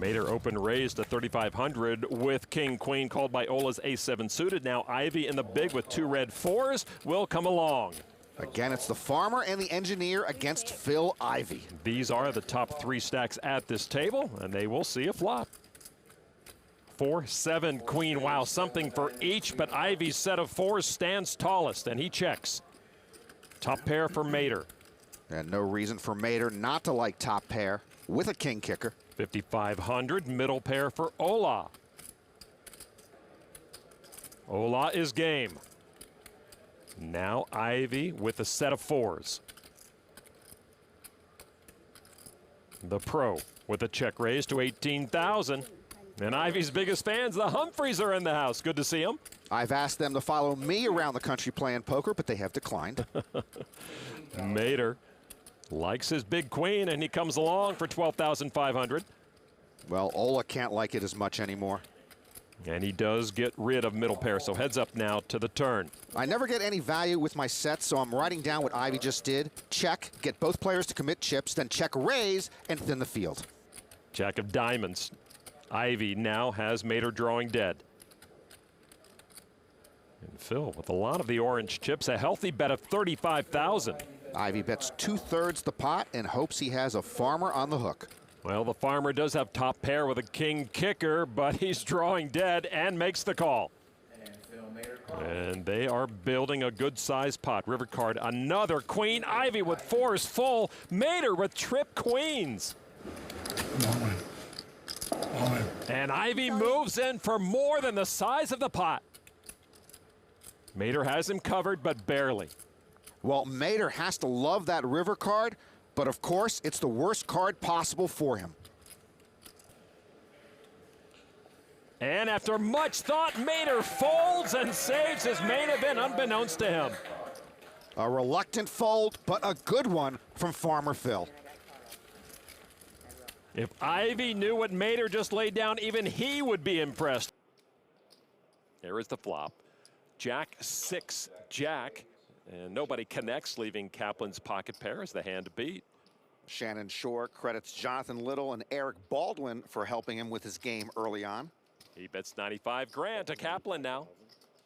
Mater open raised to 3,500 with king queen called by Ola's ace-7 suited. Now Ivey in the big with 2 red 4s will come along. Again, it's the farmer and the engineer against Phil Ivey. These are the top 3 stacks at this table, and they will see a flop. 4, 7, queen. Wow, something for each, but Ivey's set of 4s stands tallest, and he checks. Top pair for Mater. And no reason for Mater not to like top pair with a king kicker. 5,500, middle pair for Ola. Ola is game. Now Ivey with a set of 4s. The pro with a check raise to 18,000. And Ivey's biggest fans, the Humphreys, are in the house. Good to see them. I've asked them to follow me around the country playing poker, but they have declined. Mater likes his big queen, and he comes along for 12,500. Well, Ola can't like it as much anymore. And he does get rid of middle pair, so heads up now to the turn. I never get any value with my sets, so I'm writing down what Ivey just did. Check, get both players to commit chips, then check raise, and thin the field. Jack of diamonds. Ivey now has Mater drawing dead. And Phil with a lot of the orange chips, a healthy bet of 35,000. Ivey bets 2/3 the pot and hopes he has a farmer on the hook. Well, the farmer does have top pair with a king kicker, but he's drawing dead and makes the call. And they are building a good-sized pot. River card, another queen. Ivey with 4s full. Mater with trip queens. And Ivey moves in for more than the size of the pot. Mater has him covered, but barely. Well, Mater has to love that river card, but of course, it's the worst card possible for him. And after much thought, Mater folds and saves his main event unbeknownst to him. A reluctant fold, but a good one from Farmer Phil. If Ivey knew what Mater just laid down, even he would be impressed. There is the flop. Jack 6 Jack, and nobody connects, leaving Kaplan's pocket pair as the hand to beat. Shannon Shore credits Jonathan Little and Eric Baldwin for helping him with his game early on. He bets 95 grand to Kaplan now.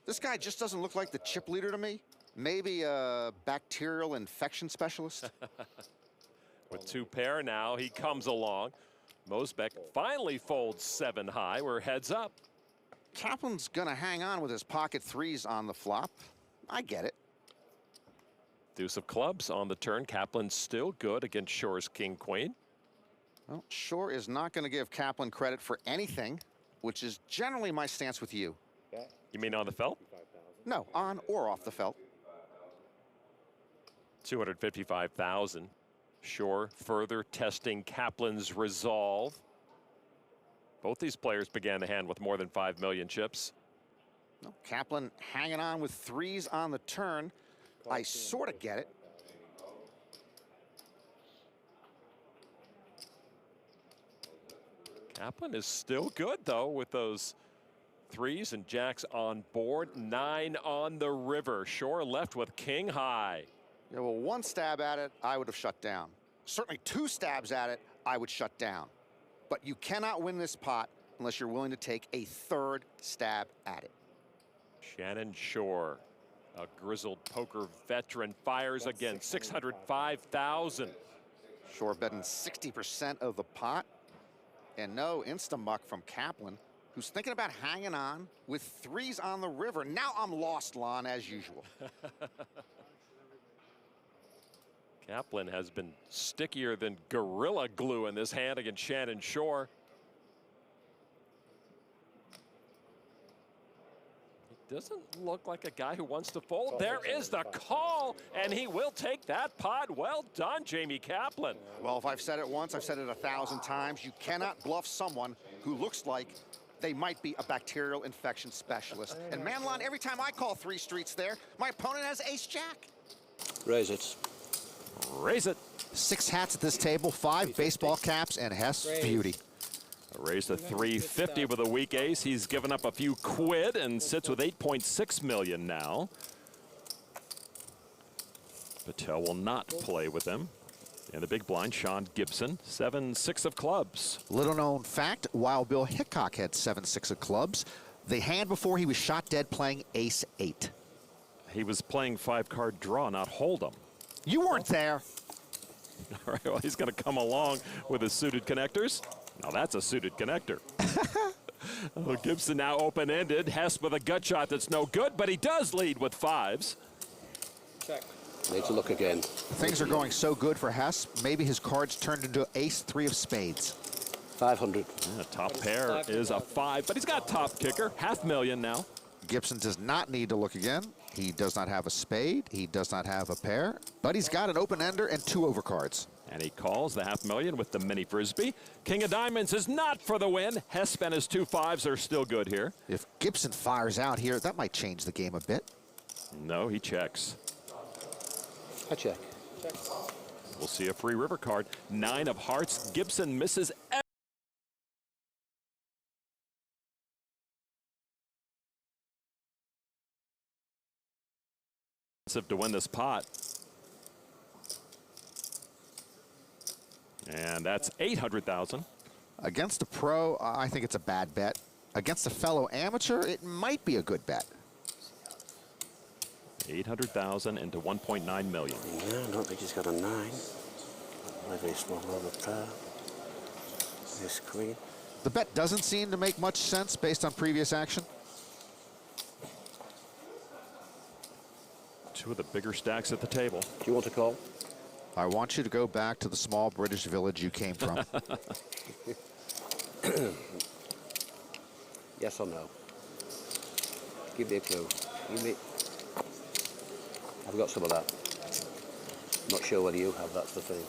This guy just doesn't look like the chip leader to me. Maybe a bacterial infection specialist. With 2 pair now, he comes along. Mosbeck finally folds 7 high. We're heads up. Kaplan's gonna hang on with his pocket 3s on the flop. I get it. Deuce of clubs on the turn. Kaplan's still good against Shore's king queen. Well, Shore is not gonna give Kaplan credit for anything, which is generally my stance with you. You mean on the felt? No, on or off the felt. 255,000. Shore further testing Kaplan's resolve. Both these players began the hand with more than 5 million chips. No, Kaplan hanging on with 3s on the turn. I sort of get it. Kaplan is still good, though, with those 3s and jacks on board. 9 on the river. Shore left with king high. Yeah, well, 1 stab at it, I would have shut down. Certainly 2 stabs at it, I would shut down. But you cannot win this pot unless you're willing to take a 3rd stab at it. Shannon Shore, a grizzled poker veteran, fires again. 605,000. Shore betting 60% of the pot. And no insta-muck from Kaplan, who's thinking about hanging on with 3s on the river. Now I'm lost, Lon, as usual. Kaplan has been stickier than Gorilla Glue in this hand against Shannon Shore. He doesn't look like a guy who wants to fold. There is the call, and he will take that pot. Well done, Jamie Kaplan. Well, if I've said it once, I've said it 1,000 times. You cannot bluff someone who looks like they might be a bacterial infection specialist. And man, Lon, every time I call 3 streets there, my opponent has ace-jack. Raise it. Raise it. 6 hats at this table, 5 baseball caps, and Hesp beauty. Raised to 350 with a weak ace. He's given up a few quid and sits with 8.6 million now. Patel will not play with him. And the big blind, Sean Gibson, 7-6 of clubs. Little known fact, Wild Bill Hickok had 7-6 of clubs. The hand before he was shot dead playing ace-8. He was playing 5-card draw, not Hold'em. You weren't there. All right, well, he's going to come along with his suited connectors. Now that's a suited connector. Oh, Gibson now open-ended. Hesp with a gut shot that's no good, but he does lead with 5s. Check. Need to look again. Things are going so good for Hesp. Maybe his cards turned into ace-3 of spades. 500. Yeah, top pair is a 5, but he's got top kicker. $500,000 now. Gibson does not need to look again. He does not have a spade. He does not have a pair, but he's got an open-ender and 2 overcards. And he calls the $500,000 with the mini Frisbee. King of Diamonds is not for the win. Hesp and his 2 5s are still good here. If Gibson fires out here, that might change the game a bit. No, he checks. I check. Check. We'll see a free river card. 9 of hearts. Gibson misses to win this pot. And that's 800,000. Against a pro, I think it's a bad bet. Against a fellow amateur, it might be a good bet. 800,000 into 1.9 million. Yeah, I don't think he's got a 9. Maybe a small over pair. This queen. The bet doesn't seem to make much sense based on previous action. 2 of the bigger stacks at the table. Do you want to call? I want you to go back to the small British village you came from. Yes or no? Give me a clue. Give me. I've got some of that. Not sure whether you have, that's the thing.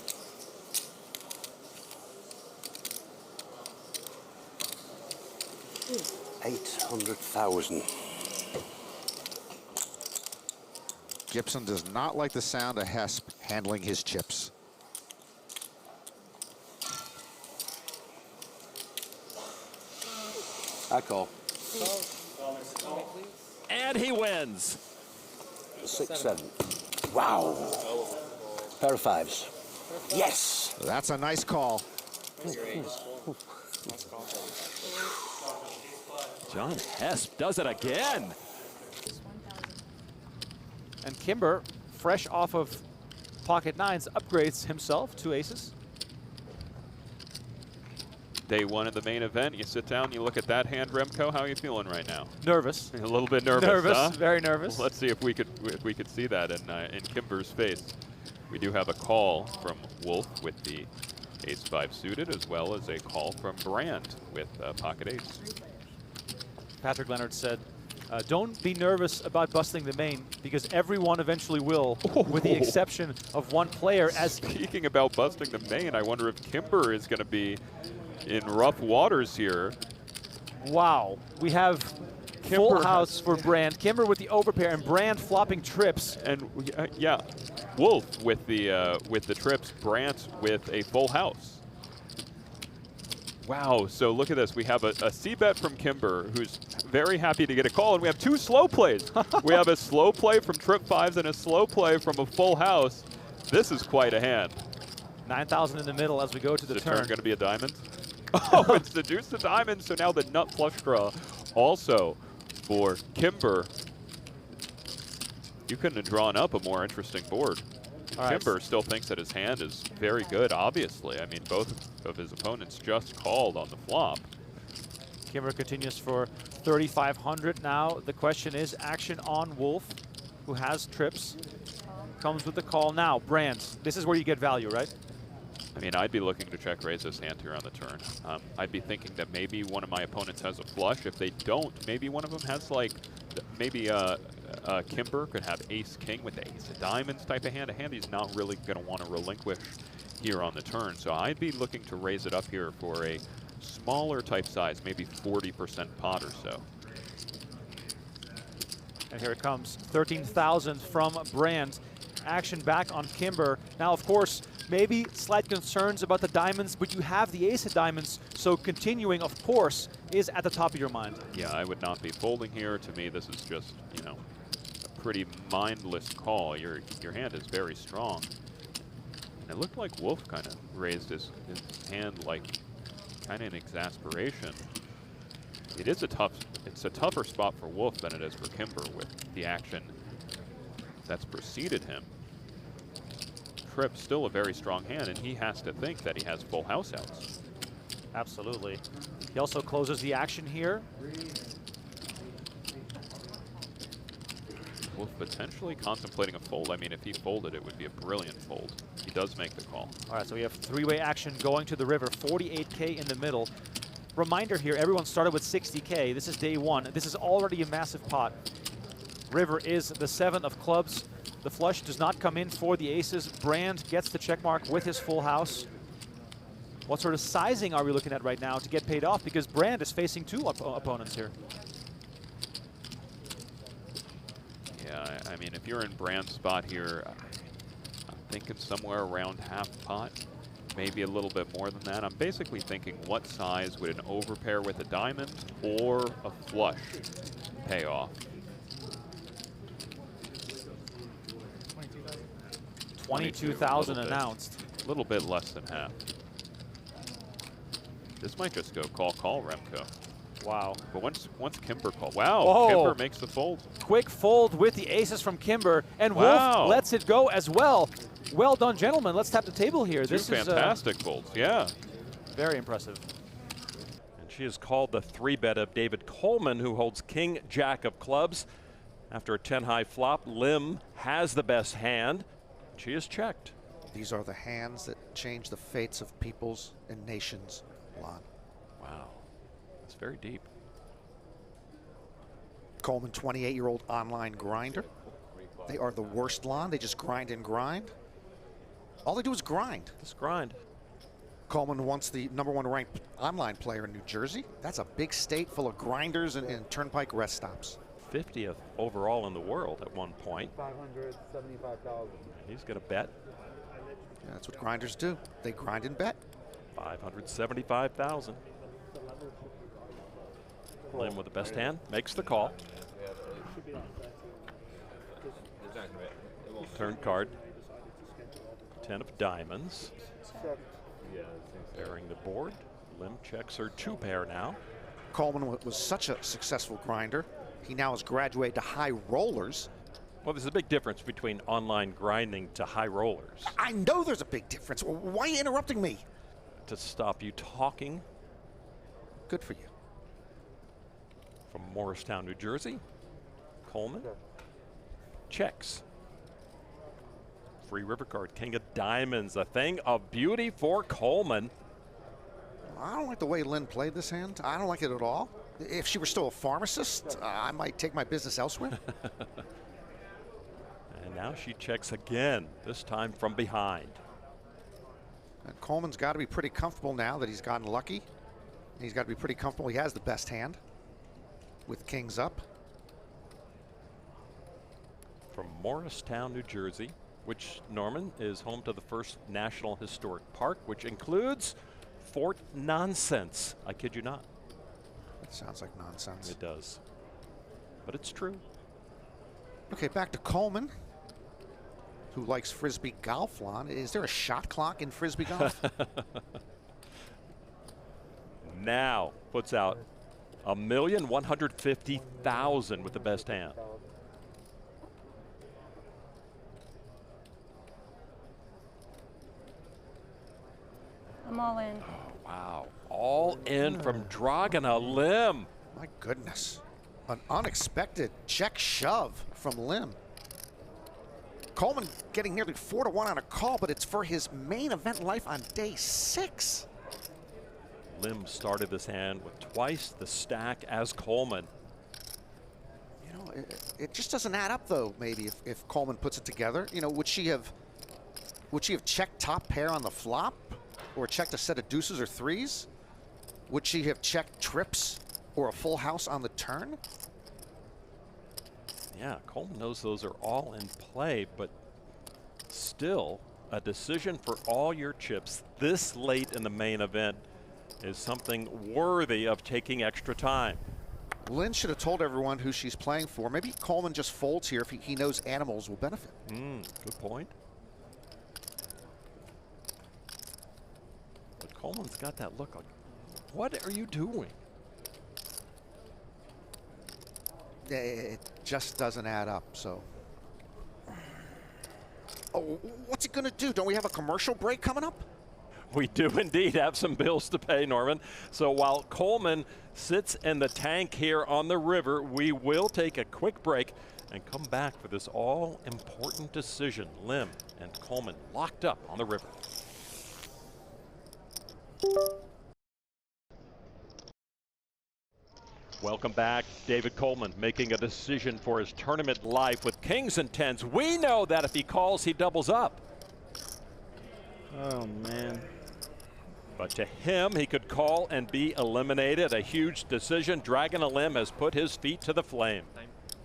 $800,000. Gibson does not like the sound of Hesp handling his chips. I call. And he wins. 6-7. Wow. Pair of 5s. Yes. That's a nice call. John Hesp does it again. And Kimber, fresh off of pocket 9s, upgrades himself 2 aces. Day 1 of the main event. You sit down, you look at that hand, Remco. How are you feeling right now? Nervous. A little bit nervous. Nervous, huh? very nervous. Well, let's see if we could see that in Kimber's face. We do have a call from Wolf with the ace-5 suited, as well as a call from Brand with pocket ace. Patrick Leonard said, don't be nervous about busting the main, because everyone eventually will, with the exception of one player. As Speaking about busting the main, I wonder if Kimber is going to be in rough waters here. wow, we have full house for Brand. Kimber with the overpair and Brand flopping trips. And yeah, Wolf with the trips, Brant with a full house. Wow, so look at this. We have a C-bet from Kimber, who's very happy to get a call, and we have 2 slow plays. We have a slow play from trip 5s and a slow play from a full house. This is quite a hand. 9,000 in the middle as we go to the turn. Going to be a diamond? Oh, it's the deuce of diamonds, so now the nut flush draw also for Kimber. You couldn't have drawn up a more interesting board. Kimber still thinks that his hand is very good, obviously. I mean, both of his opponents just called on the flop. Kimber continues for 3,500 now. The question is, action on Wolf, who has trips, comes with the call now. Brand, this is where you get value, right? I mean, I'd be looking to check raise this hand here on the turn. I'd be thinking that maybe one of my opponents has a flush. If they don't, maybe one of them has like, maybe Kimber could have ace-king with the ace of diamonds type of hand, a hand he's not really going to want to relinquish here on the turn. So I'd be looking to raise it up here for a smaller type size, maybe 40% pot or so. And here it comes, 13,000 from Brand. Action back on Kimber. Now, of course, maybe slight concerns about the diamonds, but you have the ace of diamonds, so continuing, of course, is at the top of your mind. Yeah, I would not be folding here. To me, this is just, you know, a pretty mindless call. Your hand is very strong. And it looked like Wolf kind of raised his hand like kind of in exasperation. It's a tougher spot for Wolf than it is for Kimber with the action that's preceded him. Tripp's still a very strong hand, and he has to think that he has full house outs. Absolutely. He also closes the action here. Wolf potentially contemplating a fold. I mean, if he folded, it would be a brilliant fold. He does make the call. All right, so we have three-way action going to the river, 48K in the middle. Reminder here, everyone started with 60K. This is day one. This is already a massive pot. River is the 7 of clubs. The flush does not come in for the aces. Brand gets the check mark with his full house. What sort of sizing are we looking at right now to get paid off? Because Brand is facing two opponents here. Yeah, I mean, if you're in Brand's spot here, I'm thinking somewhere around half pot, maybe a little bit more than that. I'm basically thinking, what size would an overpair with a diamond or a flush pay off? 22,000 announced. A little bit less than half. This might just go call, Remco. Wow. But once Kimber called, wow, Oh. Kimber makes the fold. Quick fold with the aces from Kimber, and Wow. Wolf lets it go as well. Well done, gentlemen. Let's tap the table here. Two This is fantastic folds, yeah. very impressive. And she has called the 3-bet of David Coleman, who holds King Jack of clubs. After a 10-high flop, Lim has the best hand. She is checked. These are the hands that change the fates of peoples and nations, Lon. Wow, that's very deep. Coleman, 28-year-old online grinder. They are the worst, Lon. They just grind and grind. All they do is grind. Just grind. Coleman once the #1 ranked online player in New Jersey. That's a big state full of grinders and turnpike rest stops. 50th overall in the world at one point. 575,000. He's going to bet Yeah, that's what grinders do. They grind and bet. 575,000. Lim with the best hand makes the call. Turn card. 10 of diamonds. Pairing the board. Lim checks her 2-pair now. Coleman was such a successful grinder. He now has graduated to high rollers. Well, there's a big difference between online grinding to high rollers. I know there's a big difference. Why are you interrupting me? To stop you talking. Good for you. From Morristown, New Jersey, Coleman checks. Free river card, King of Diamonds, a thing of beauty for Coleman. I don't like the way Lynn played this hand. I don't like it at all. If she were still a pharmacist, I might take my business elsewhere. And now she checks again, this time from behind. And Coleman's got to be pretty comfortable now that he's gotten lucky. He's got to be pretty comfortable. He has the best hand with kings up. From Morristown, New Jersey, which, Norman, is home to the first National Historic Park, which includes Fort Nonsense. I kid you not. That sounds like nonsense. It does. But it's true. Okay, back to Coleman, who likes Frisbee golf, Lon. Is there a shot clock in Frisbee golf? Now puts out 1,150,000 with the best hand. I'm all in. Oh, wow. All in from Dragana Lim. My goodness. An unexpected check shove from Lim. Coleman getting nearly 4-1 on a call, but it's for his main event life on day 6. Lim started this hand with twice the stack as Coleman. You know, it just doesn't add up, though, maybe, if Coleman puts it together. You know, would she have checked top pair on the flop? Or checked a set of deuces or threes? Would she have checked trips or a full house on the turn? Yeah, Coleman knows those are all in play, but still a decision for all your chips this late in the main event is something worthy of taking extra time. Lynn should have told everyone who she's playing for. Maybe Coleman just folds here if he knows animals will benefit. Good point. Coleman's got that look like, what are you doing? It just doesn't add up, so. Oh, what's he gonna do? Don't we have a commercial break coming up? We do indeed have some bills to pay, Norman. So while Coleman sits in the tank here on the river, we will take a quick break and come back for this all-important decision. Lim and Coleman locked up on the river. Welcome back. David Coleman making a decision for his tournament life with kings and tens. We know that if he calls, he doubles up. Oh, man. But to him, he could call and be eliminated. A huge decision. Dragon Lim has put his feet to the flame.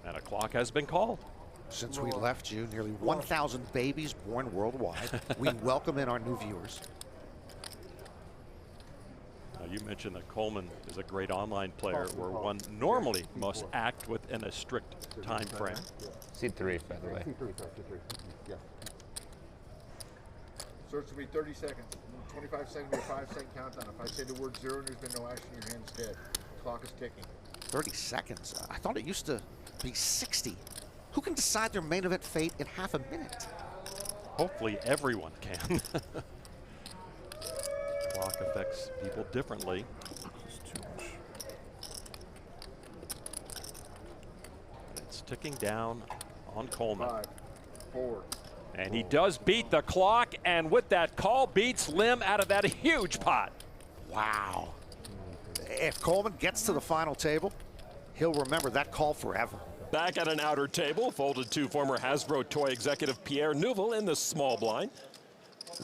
And a clock has been called. Since we left you, nearly 1,000 babies born worldwide. We welcome in our new viewers. Now, you mentioned that Coleman is a great online player where one normally must act within a strict time frame. C3, by the way. Yeah. So it's going to be 30 seconds. 25 seconds to a 5-second countdown. If I say the word 0 and there's been no action, your hand's dead. Clock is ticking. 30 seconds. I thought it used to be 60. Who can decide their main event fate in half a minute? Hopefully everyone can. Clock affects people differently. It's ticking down on Coleman. 5, 4. And he does beat the clock, and with that call, beats Lim out of that huge pot. Wow. If Coleman gets to the final table, he'll remember that call forever. Back at an outer table, folded to former Hasbro toy executive Pierre Neuville in the small blind.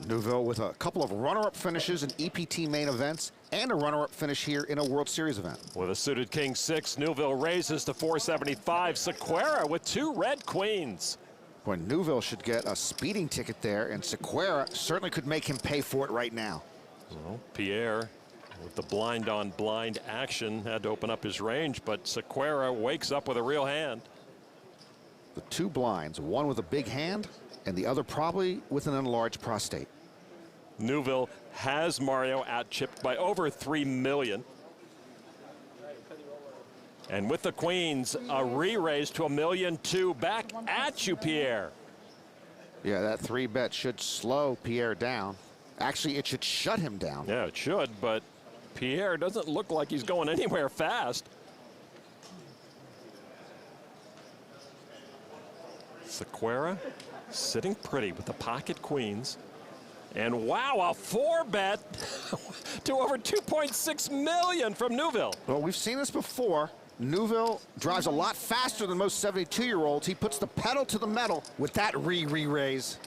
Neuville with a couple of runner-up finishes in EPT main events and a runner-up finish here in a World Series event. With a suited king 6, Neuville raises to 475. Sequeira with 2 red queens. Boy, Neuville should get a speeding ticket there, and Sequeira certainly could make him pay for it right now. Well, Pierre, with the blind-on-blind action, had to open up his range, but Sequeira wakes up with a real hand. The 2 blinds, one with a big hand, and the other probably with an enlarged prostate. Neuville has Mario out-chipped by over 3 million. And with the queens, a re-raise to $1.2 million. Back at you, Pierre. Yeah, that 3-bet should slow Pierre down. Actually, it should shut him down. Yeah, it should, but Pierre doesn't look like he's going anywhere fast. Sequeira sitting pretty with the pocket queens. And wow, a 4-bet to over 2.6 million from Neuville. Well, we've seen this before. Neuville drives a lot faster than most 72-year-olds. He puts the pedal to the metal with that re-raise.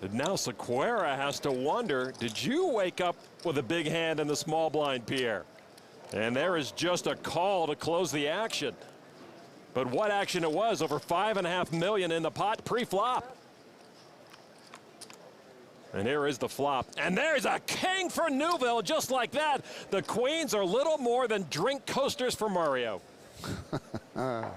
And now Sequeira has to wonder, did you wake up with a big hand in the small blind, Pierre? And there is just a call to close the action. But what action it was, over 5.5 million in the pot pre-flop. And here is the flop. And there's a king for Neuville, just like that. The queens are little more than drink coasters for Mario. And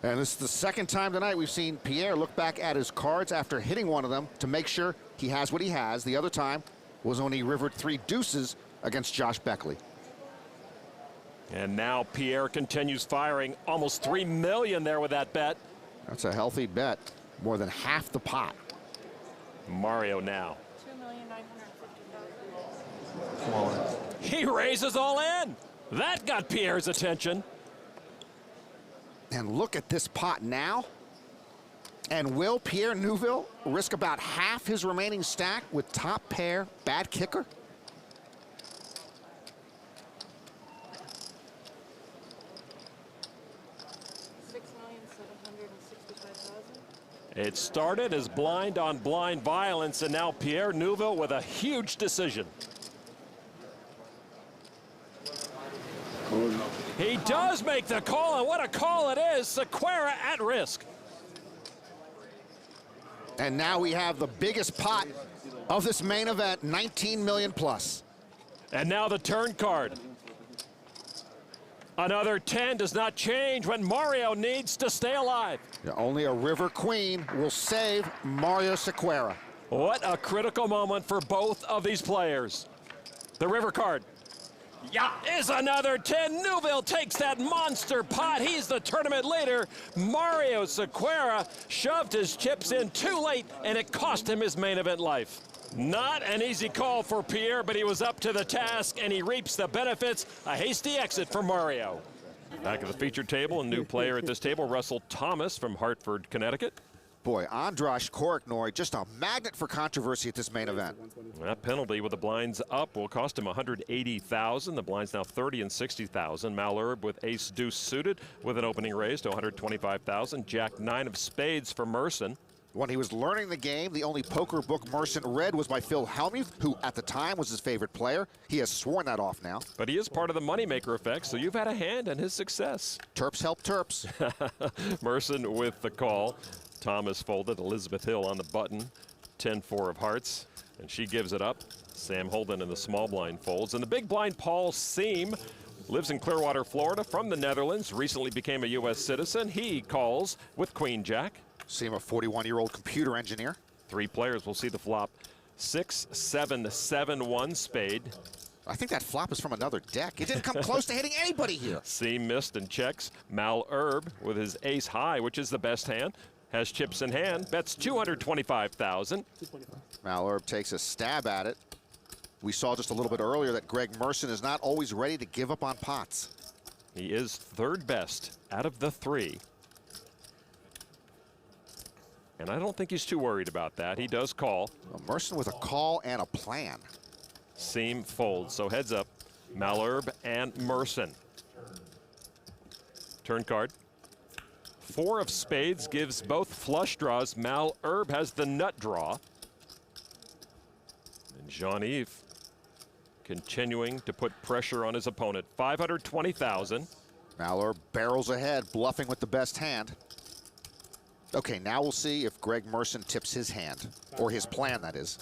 this is the second time tonight we've seen Pierre look back at his cards after hitting one of them to make sure he has what he has. The other time was when he rivered 3 deuces against Josh Beckley. And now Pierre continues firing. Almost 3 million there with that bet. That's a healthy bet. More than half the pot. Mario now. 2,950,000. He raises all in. That got Pierre's attention. And look at this pot now. And will Pierre Neuville risk about half his remaining stack with top pair, bad kicker? It started as blind-on-blind violence, and now Pierre Neuville with a huge decision. He does make the call, and what a call it is. Sequeira at risk. And now we have the biggest pot of this main event, 19 million plus. And now the turn card. Another 10 does not change when Mario needs to stay alive. Yeah, only a river queen will save Mario Sequeira. What a critical moment for both of these players. The river card. Yeah, is another 10. Newville takes that monster pot. He's the tournament leader. Mario Sequeira shoved his chips in too late, and it cost him his main event life. Not an easy call for Pierre, but he was up to the task, and he reaps the benefits. A hasty exit for Mario. Back at the feature table, a new player at this table, Russell Thomas from Hartford, Connecticut. Boy, Andras Koriknoi, just a magnet for controversy at this main event. That penalty with the blinds up will cost him $180,000. The blinds now 30 and 60,000. Malherbe with ace deuce suited with an opening raise to 125,000. Jack 9 of spades for Merson. When he was learning the game, the only poker book Merson read was by Phil Hellmuth, who at the time was his favorite player. He has sworn that off now. But he is part of the moneymaker effect, so you've had a hand in his success. Terps help Terps. Merson with the call. Thomas folded, Elizabeth Hill on the button, 10-4 of hearts, and she gives it up. Sam Holden in the small blind folds. And the big blind, Paul Seam, lives in Clearwater, Florida, from the Netherlands, recently became a U.S. citizen. He calls with Queen Jack. Seam, a 41-year-old computer engineer. 3 players will see the flop. 6, 7, 7, 1 spade. I think that flop is from another deck. It didn't come close to hitting anybody here. Seam missed and checks. Malherbe with his ace high, which is the best hand. Has chips in hand, bets 225,000. Malherbe takes a stab at it. We saw just a little bit earlier that Greg Merson is not always ready to give up on pots. He is third best out of the 3. And I don't think he's too worried about that. He does call. Well, Merson with a call and a plan. Seam folds, so heads up. Malherbe and Merson. Turn card. 4 of spades gives both flush draws. Malherbe has the nut draw. And Jean-Yves continuing to put pressure on his opponent. 520,000. Malherbe barrels ahead, bluffing with the best hand. Okay, now we'll see if Greg Merson tips his hand, or his plan, that is.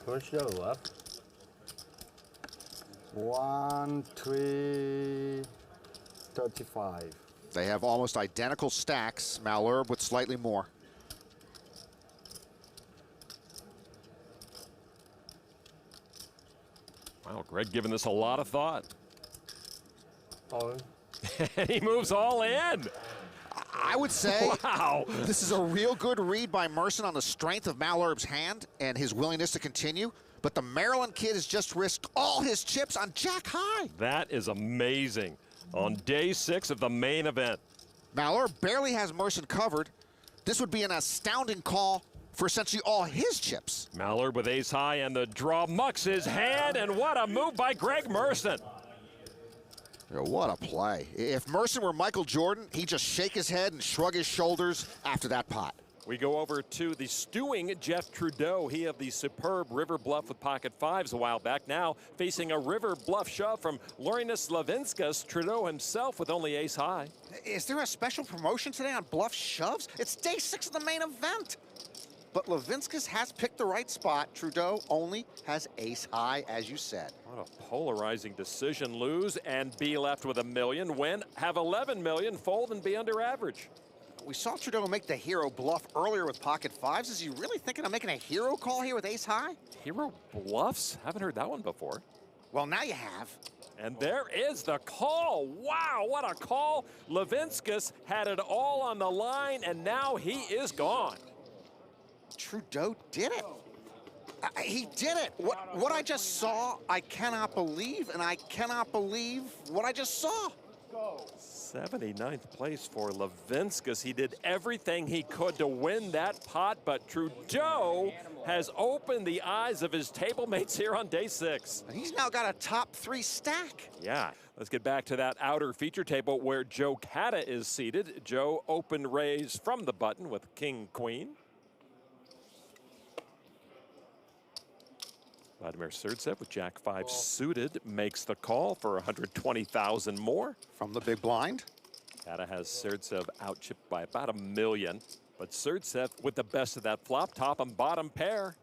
Push your up. 1, 3, 35. They have almost identical stacks. Malherbe with slightly more. Wow, Greg giving this a lot of thought. All in. And he moves all in. I would say Wow. this is a real good read by Merson on the strength of Malherbe's hand and his willingness to continue. But the Maryland kid has just risked all his chips on Jack High. That is amazing. On day 6 of the main event. Malherbe barely has Merson covered. This would be an astounding call for essentially all his chips. Malherbe with ace high, and the draw mucks his hand, and what a move by Greg Merson. What a play. If Merson were Michael Jordan, he'd just shake his head and shrug his shoulders after that pot. We go over to the stewing Jeff Trudeau. He of the superb river bluff with pocket 5s a while back. Now facing a river bluff shove from Laurinus Levinskas. Trudeau himself with only ace high. Is there a special promotion today on bluff shoves? It's day 6 of the main event. But Levinskas has picked the right spot. Trudeau only has ace high, as you said. What a polarizing decision. Lose and be left with $1 million. Win, have 11 million, fold and be under average. We saw Trudeau make the hero bluff earlier with pocket 5s. Is he really thinking of making a hero call here with ace high? Hero bluffs? Haven't heard that one before. Well, now you have. And there is the call. Wow, what a call. Levinskas had it all on the line, and now he is gone. Trudeau did it. He did it. What I just saw, I cannot believe, and I cannot believe what I just saw. 79th place for Levinskas. He did everything he could to win that pot, but Trudeau has opened the eyes of his table mates here on day 6. And he's now got a top 3 stack. Yeah, let's get back to that outer feature table where Joe Catta is seated. Joe open raise from the button with king, queen. Vladimir Surdzev with Jack 5 suited makes the call for 120,000 more. From the big blind. Catta has Surdzev out-chipped by about $1 million. But Surdzev with the best of that flop, top and bottom pair.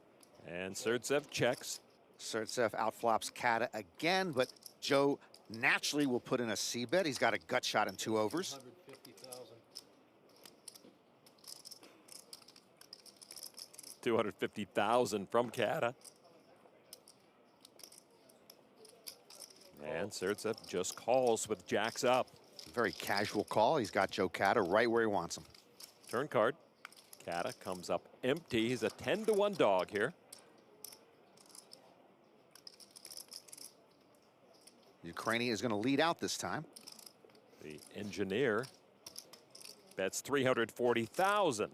And Surdzev checks. Surdzev outflops Catta again, but Joe naturally will put in a C-bet. He's got a gut shot in 2 overs. 250,000 from Kata. And Surtsev just calls with jacks up. Very casual call. He's got Joe Kata right where he wants him. Turn card. Kata comes up empty. He's a 10-1 dog here. Ukrainian is going to lead out this time. The engineer bets 340,000.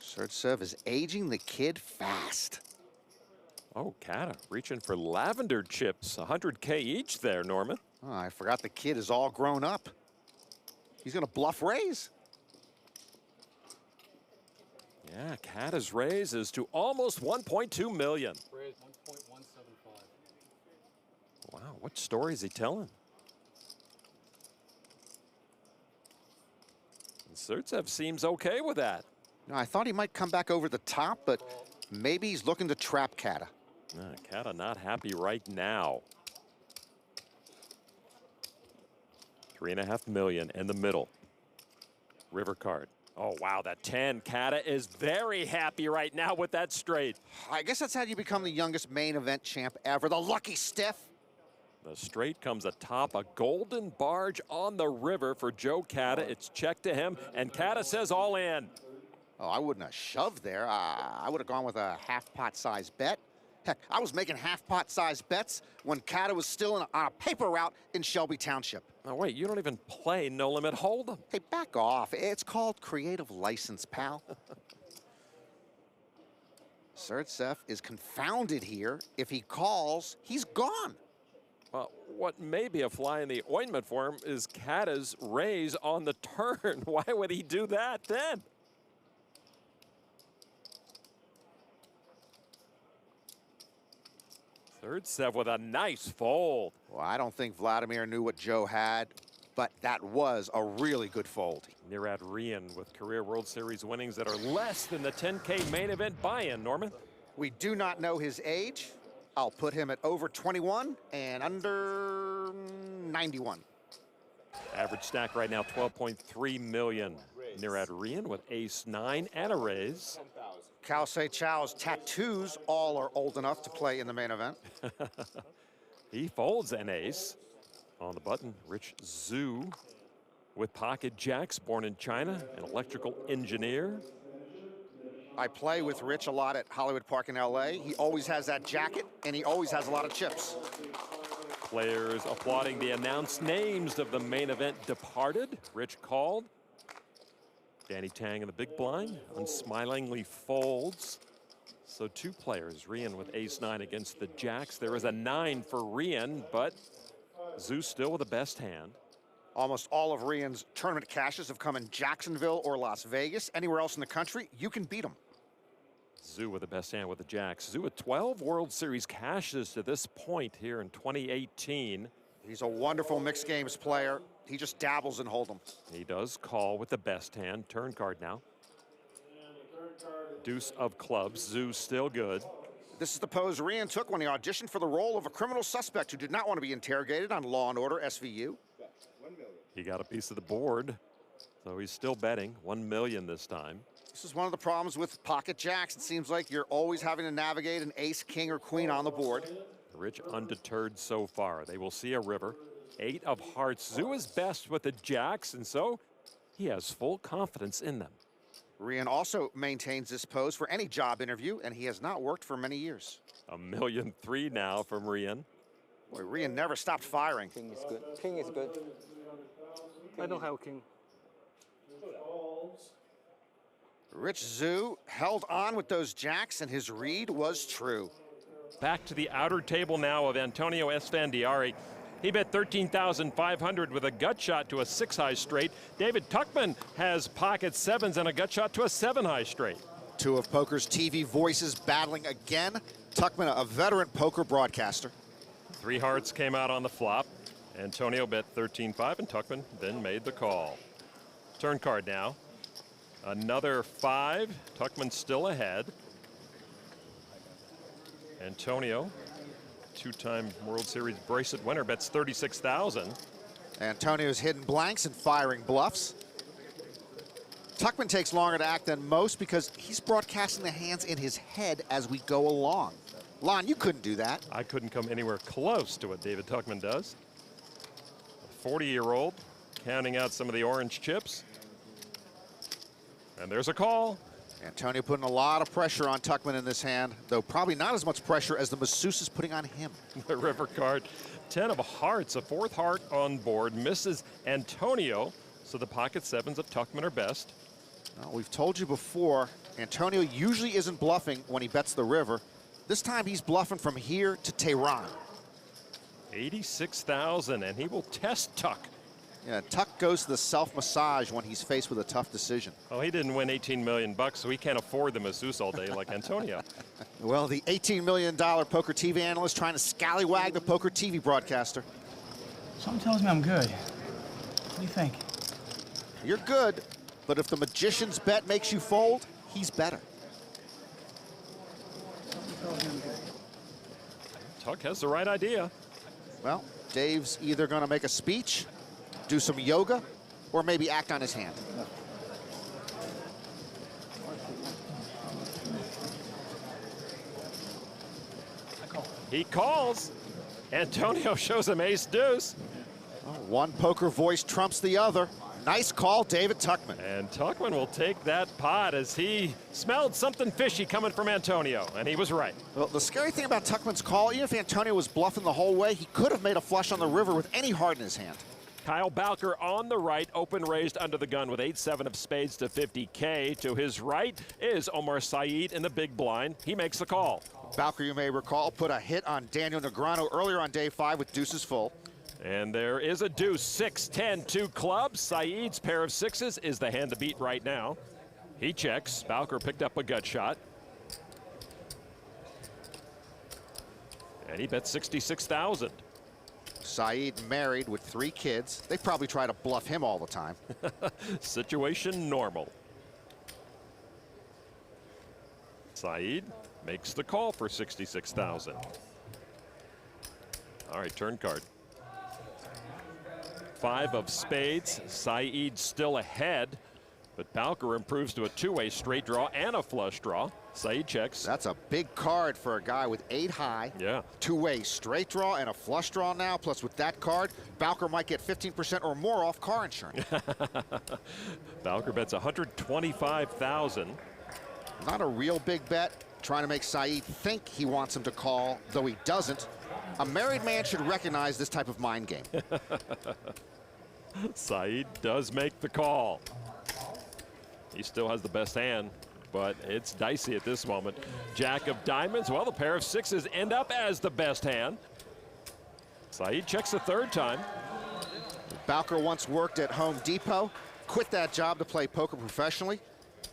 Surtsev is aging the kid fast. Oh, Kata reaching for lavender chips, 100K each there, Norman. Oh, I forgot the kid is all grown up. He's going to bluff raise. Yeah, Kata's raise is to almost 1.2 million. Raise 1.175. Wow, what story is he telling? And Surtsev seems okay with that. No, I thought he might come back over the top, but maybe he's looking to trap Kata. Kata not happy right now. 3.5 million in the middle. River card. Oh, wow, that 10. Kata is very happy right now with that straight. I guess that's how you become the youngest main event champ ever, the lucky stiff. The straight comes atop a golden barge on the river for Joe Kata. It's checked to him, and Kata says all in. Oh, I wouldn't have shoved there. I would have gone with a half-pot size bet. Heck, I was making half-pot size bets when Kata was still on a paper route in Shelby Township. Oh, wait, you don't even play No Limit Hold'em. Hey, back off. It's called creative license, pal. Surtsev is confounded here. If he calls, he's gone. Well, what may be a fly in the ointment for him is Kata's raise on the turn. Why would he do that then? Surtsev with a nice fold. Well, I don't think Vladimir knew what Joe had, but that was a really good fold. Nirad Rian with career World Series winnings that are less than the 10K main event buy-in, Norman. We do not know his age. I'll put him at over 21 and under 91. Average stack right now, 12.3 million. Nirad Rian with ace-9 and a raise. Kalse Chow's tattoos all are old enough to play in the main event. He folds an ace. On the button, Rich Zhu with pocket jacks, born in China, an electrical engineer. I play with Rich a lot at Hollywood Park in LA. He always has that jacket, and he always has a lot of chips. Players applauding the announced names of the main event departed. Rich called. Danny Tang in the big blind, unsmilingly folds. So two players, Rian with ace-9 against the jacks. There is a 9 for Rian, but Zhu still with the best hand. Almost all of Rian's tournament cashes have come in Jacksonville or Las Vegas. Anywhere else in the country, you can beat him. Zhu with the best hand with the jacks. Zhu with 12 World Series cashes to this point here in 2018. He's a wonderful mixed games player. He just dabbles in Hold'em. He does call with the best hand. Turn card now. Deuce of clubs. Zhu still good. This is the pose Rian took when he auditioned for the role of a criminal suspect who did not want to be interrogated on Law & Order SVU. He got a piece of the board, so he's still betting. 1 million this time. This is one of the problems with pocket jacks. It seems like you're always having to navigate an ace, king, or queen on the board. Rich undeterred so far. They will see a river. 8 of hearts. Zhu is best with the jacks, and so he has full confidence in them. Rian also maintains this pose for any job interview, and he has not worked for many years. 1.3 million now from Rian. Boy, Rian never stopped firing. King is good. King is good. I don't have a king. Rich Zhu held on with those jacks, and his read was true. Back to the outer table now of Antonio Esfandiari. He bet 13,500 with a gut shot to a 6-high straight. David Tuchman has pocket 7s and a gut shot to a 7-high straight. Two of poker's TV voices battling again. Tuchman, a veteran poker broadcaster. 3 hearts came out on the flop. Antonio bet 13.5 and Tuchman then made the call. Turn card now. Another 5. Tuchman still ahead. Antonio, 2-time World Series bracelet winner, bets 36,000. Antonio's hitting blanks and firing bluffs. Tuckman takes longer to act than most because he's broadcasting the hands in his head as we go along. Lon, you couldn't do that. I couldn't come anywhere close to what David Tuckman does. A 40-year-old counting out some of the orange chips. And there's a call. Antonio putting a lot of pressure on Tuckman in this hand, though probably not as much pressure as the masseuse is putting on him. The river card, 10 of hearts, a fourth heart on board, misses Antonio, so the pocket sevens of Tuckman are best. Well, we've told you before, Antonio usually isn't bluffing when he bets the river. This time he's bluffing from here to Tehran. 86,000, and he will test Tuck. Yeah, Tuck goes to the self-massage when he's faced with a tough decision. Oh, he didn't win 18 million bucks, so he can't afford the masseuse all day like Antonio. Well, the $18 million poker TV analyst trying to scallywag the poker TV broadcaster. Something tells me I'm good. What do you think? You're good, but if the magician's bet makes you fold, he's better. Something tells me I'm good. Tuck has the right idea. Well, Dave's either going to make a speech, do some yoga, or maybe act on his hand. He calls. Antonio shows him ace deuce. Well, one poker voice trumps the other. Nice call, David Tuckman. And Tuckman will take that pot as he smelled something fishy coming from Antonio, and he was right. Well, the scary thing about Tuckman's call, even if Antonio was bluffing the whole way, he could have made a flush on the river with any heart in his hand. Kyle Bowker on the right, open raised under the gun with 8-7 of spades to 50K. To his right is Omar Saeed in the big blind. He makes the call. Bowker, you may recall, put a hit on Daniel Negreanu earlier on day 5 with deuces full. And there is a deuce, 6-10, 2 clubs. Saeed's pair of sixes is the hand to beat right now. He checks. Bowker picked up a gut shot. And he bet 66,000. Saeed married with 3 kids. They probably try to bluff him all the time. Situation normal. Saeed makes the call for 66,000. All right, turn card. 5 of spades. Saeed still ahead, but Bowker improves to a 2-way straight draw and a flush draw. Saeed checks. That's a big card for a guy with 8 high. Yeah. 2-way straight draw and a flush draw now. Plus with that card, Bowker might get 15% or more off car insurance. Bowker bets 125,000. Not a real big bet. Trying to make Saeed think he wants him to call, though he doesn't. A married man should recognize this type of mind game. Saeed does make the call. He still has the best hand, but it's dicey at this moment. Jack of diamonds. Well, the pair of sixes end up as the best hand. Saeed checks the third time. Bowker once worked at Home Depot, quit that job to play poker professionally.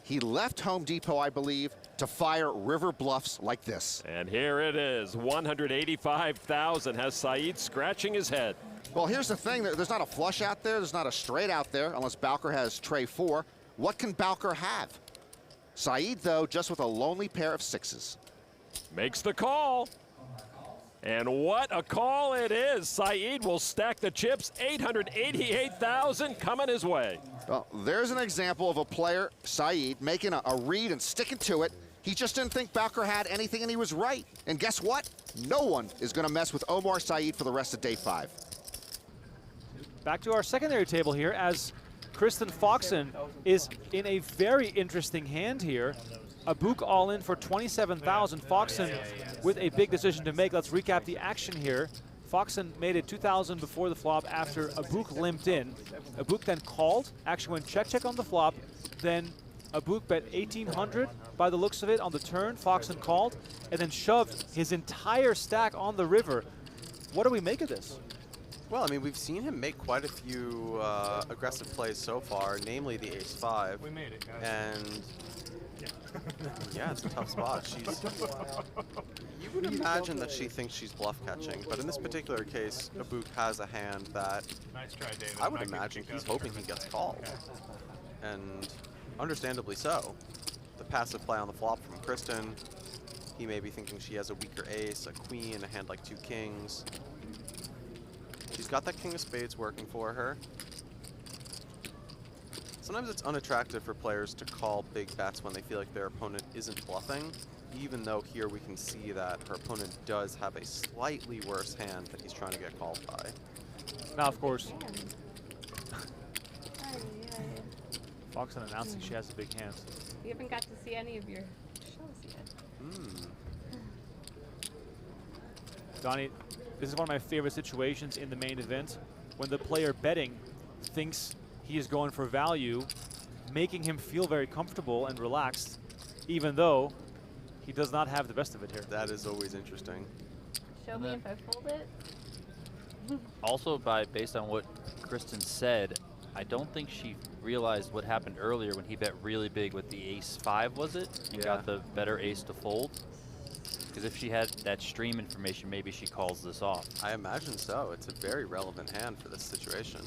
He left Home Depot, I believe, to fire river bluffs like this. And here it is, 185,000 has Saeed scratching his head. Well, here's the thing, there's not a flush out there, there's not a straight out there, unless Bowker has tray 4. What can Bowker have? Saeed, though, just with a lonely pair of sixes. Makes the call. And what a call it is. Saeed will stack the chips, 888,000 coming his way. Well, there's an example of a player, Saeed, making a read and sticking to it. He just didn't think Bowker had anything, and he was right. And guess what? No one is going to mess with Omar Saeed for the rest of day 5. Back to our secondary table here as Kristen Foxen is in a very interesting hand here. A book all in for 27,000. Foxen with a big decision to make. Let's recap the action here. Foxen made it 2,000 before the flop after Abuk limped in. Abuk then called, actually went check on the flop. Then Abuk bet 1,800 by the looks of it on the turn. Foxen called and then shoved his entire stack on the river. What do we make of this? Well, I mean, we've seen him make quite a few aggressive plays so far, namely the ace-5. We made it, guys. And yeah, it's a tough spot. You would imagine that she thinks she's bluff catching, but in this particular case, Abuk has a hand that Nice try, David. I would imagine he's hoping he gets called. And understandably so. The passive play on the flop from Kristen, he may be thinking she has a weaker ace, a queen, a hand like 2 kings. She's got that king of spades working for her. Sometimes it's unattractive for players to call big bets when they feel like their opponent isn't bluffing, even though here we can see that her opponent does have a slightly worse hand that he's trying to get called by. Now, of course, Foxen announcing she has a big hand. We haven't got to see any of your shows yet. Donnie, this is one of my favorite situations in the main event, when the player betting thinks he is going for value, making him feel very comfortable and relaxed, even though he does not have the best of it here. That is always interesting. Show me if I fold it. Also, based on what Kristen said, I don't think she realized what happened earlier when he bet really big with the ace-5, was it? And got the better ace to fold. Because if she had that stream information, maybe she calls this off. I imagine so. It's a very relevant hand for this situation.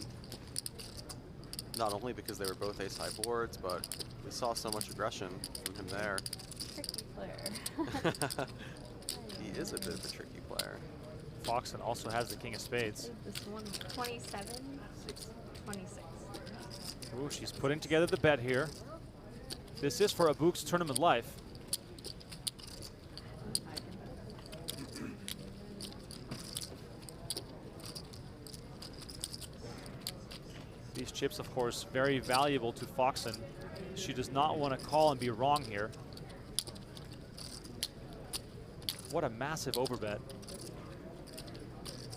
Not only because they were both ace-high boards, but we saw so much aggression from him there. Tricky player. He is a bit of a tricky player. Foxen also has the king of spades. This one, 27, 26. Ooh, she's putting together the bet here. This is for Abuk's tournament life. These chips, of course, very valuable to Foxen. She does not want to call and be wrong here. What a massive overbet.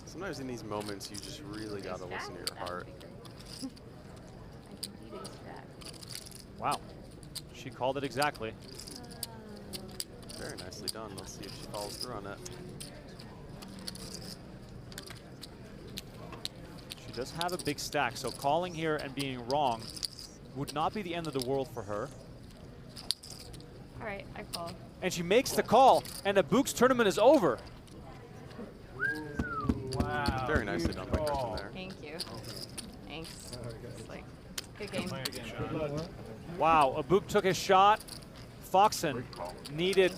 Sometimes in these moments, you just really got to listen to your heart. Wow. She called it exactly. Very nicely done. Let's see if she follows through on it. She does have a big stack, so calling here and being wrong would not be the end of the world for her. All right, I call. And she makes the call, and Abuk's tournament is over. Wow. Very nicely done by Kristen there. Thank you. Thanks. It's like, good game. Wow, Abuk took his shot. Foxen needed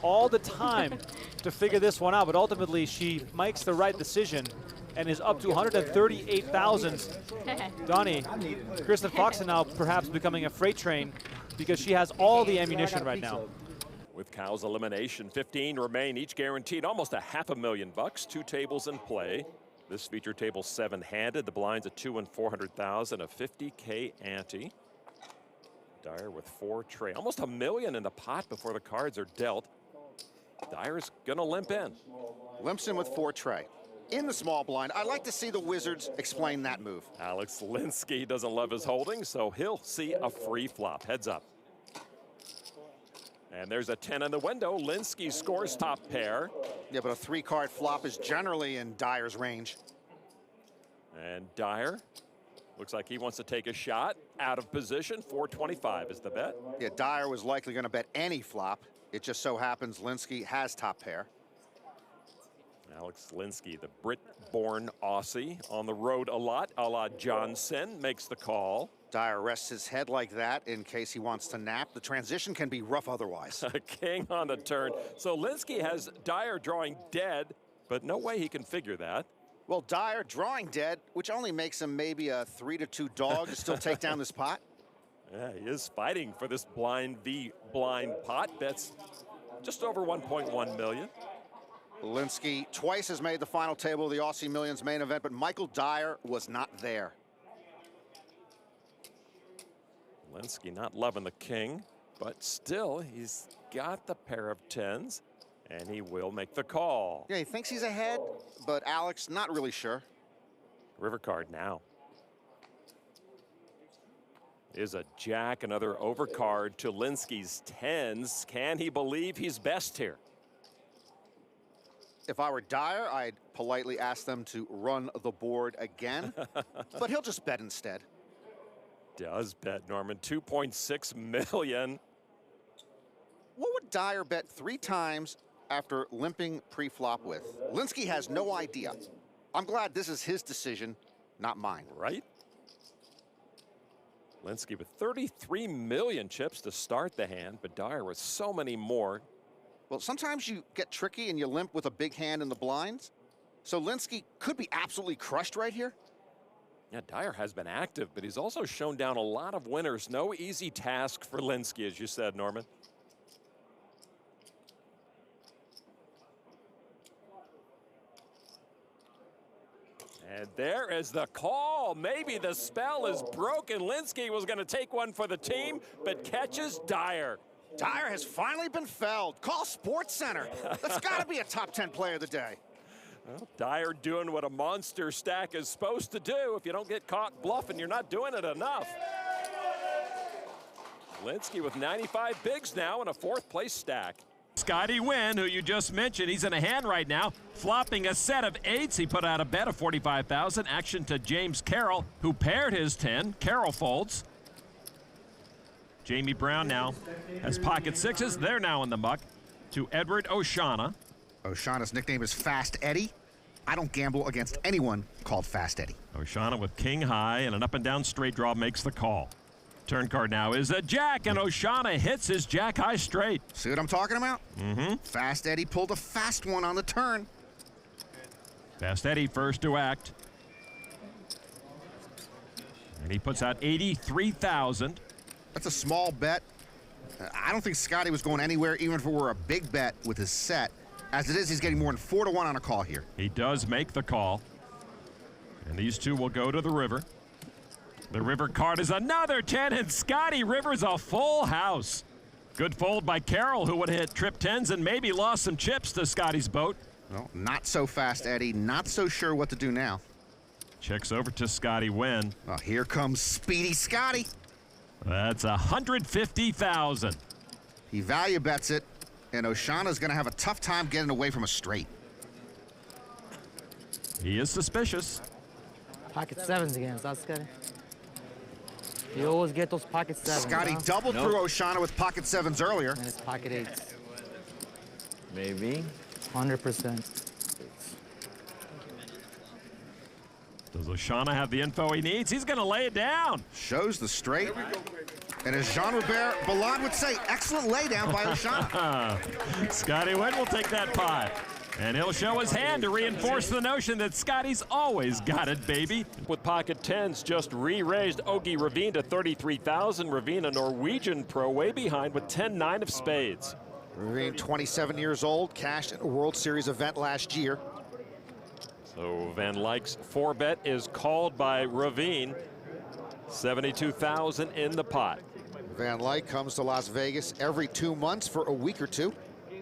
all the time to figure this one out, but ultimately she makes the right decision and is up to 138,000. Donnie, Kristen Foxen now perhaps becoming a freight train because she has all the ammunition right now. With Cow's elimination, 15 remain, each guaranteed almost $500,000. 2 tables in play. This feature table 7-handed. The blinds at 2 and 400,000, a 50K ante. Dyer with 4 tray, almost $1 million in the pot before the cards are dealt. Dyer's gonna limp in. Limps in with 4 tray. In the small blind, I like to see the Wizards explain that move. Alex Linsky doesn't love his holding, so he'll see a free flop. Heads up. And there's a 10 in the window. Linsky scores top pair. Yeah, but a 3-card flop is generally in Dyer's range. And Dyer looks like he wants to take a shot. Out of position, 425 is the bet. Yeah, Dyer was likely going to bet any flop. It just so happens Linsky has top pair. Alex Linsky, the Brit-born Aussie, on the road a lot, a la Johnson, makes the call. Dyer rests his head like that in case he wants to nap. The transition can be rough otherwise. A king on the turn. So Linsky has Dyer drawing dead, but no way he can figure that. Well, Dyer drawing dead, which only makes him maybe a 3-2 dog to still take down this pot. Yeah, he is fighting for this blind v blind pot. Bets just over 1.1 million. Linsky twice has made the final table of the Aussie Millions main event, but Michael Dyer was not there. Linsky not loving the king, but still he's got the pair of 10s, and he will make the call. Yeah, he thinks he's ahead, but Alex not really sure. River card now. Is a jack, another overcard to Linsky's 10s. Can he believe he's best here? If I were Dyer, I'd politely ask them to run the board again, but he'll just bet instead. Does bet, Norman, 2.6 million. What would Dyer bet 3 times after limping pre-flop with? Linsky has no idea. I'm glad this is his decision, not mine. Right? Linsky with 33 million chips to start the hand, but Dyer with so many more. Well, sometimes you get tricky and you limp with a big hand in the blinds. So Linsky could be absolutely crushed right here. Yeah, Dyer has been active, but he's also shown down a lot of winners. No easy task for Linsky, as you said, Norman. And there is the call. Maybe the spell is broken. Linsky was going to take one for the team, but catches Dyer. Dyer has finally been felled. Call Sports Center. That's got to be a top 10 player of the day. Well, Dyer doing what a monster stack is supposed to do. If you don't get caught bluffing, you're not doing it enough. Linsky with 95 bigs now and a 4th place stack. Scotty Wynn, who you just mentioned, he's in a hand right now, flopping a set of 8s. He put out a bet of 45,000. Action to James Carroll, who paired his 10. Carroll folds. Jamie Brown now has pocket 6s. They're now in the muck. To Edward O'Shaughnessy. O'Shaughnessy's nickname is Fast Eddie. I don't gamble against anyone called Fast Eddie. O'Shaughnessy with king high and an up and down straight draw makes the call. Turn card now is a jack, and O'Shaughnessy hits his jack high straight. See what I'm talking about? Mm-hmm. Fast Eddie pulled a fast one on the turn. Fast Eddie first to act. And he puts out 83,000. That's a small bet. I don't think Scotty was going anywhere, even if it were a big bet with his set. As it is, he's getting more than 4 to 1 on a call here. He does make the call. And these two will go to the river. The river card is another 10, and Scotty Rivers a full house. Good fold by Carroll, who would hit trip 10s and maybe lost some chips to Scotty's boat. Well, not so fast, Eddie. Not so sure what to do now. Checks over to Scotty Wynn. Oh, here comes Speedy Scotty. That's 150,000. He value bets it, and O'Shaughnessy's going to have a tough time getting away from a straight. He is suspicious. Pocket 7s again, is that Scotty? You always get those pocket 7s. Scotty doubled through O'Shaughnessy with pocket 7s earlier. And it's pocket 8s. Maybe. 100%. Does O'Shaughnessy have the info he needs? He's going to lay it down. Shows the straight. And as Jean-Robert Ballon would say, excellent laydown by O'Shaughnessy. Scotty Wynn will take that pot. And he'll show his hand to reinforce the notion that Scotty's always got it, baby. With pocket 10s just re-raised Ogie Ravine to 33,000. Ravine, a Norwegian pro, way behind with 10-9 of spades. Ravine, 27 years old, cashed at a World Series event last year. So Van Lyck's 4-bet is called by Ravine. 72,000 in the pot. Van Lyck comes to Las Vegas every 2 months for a week or two.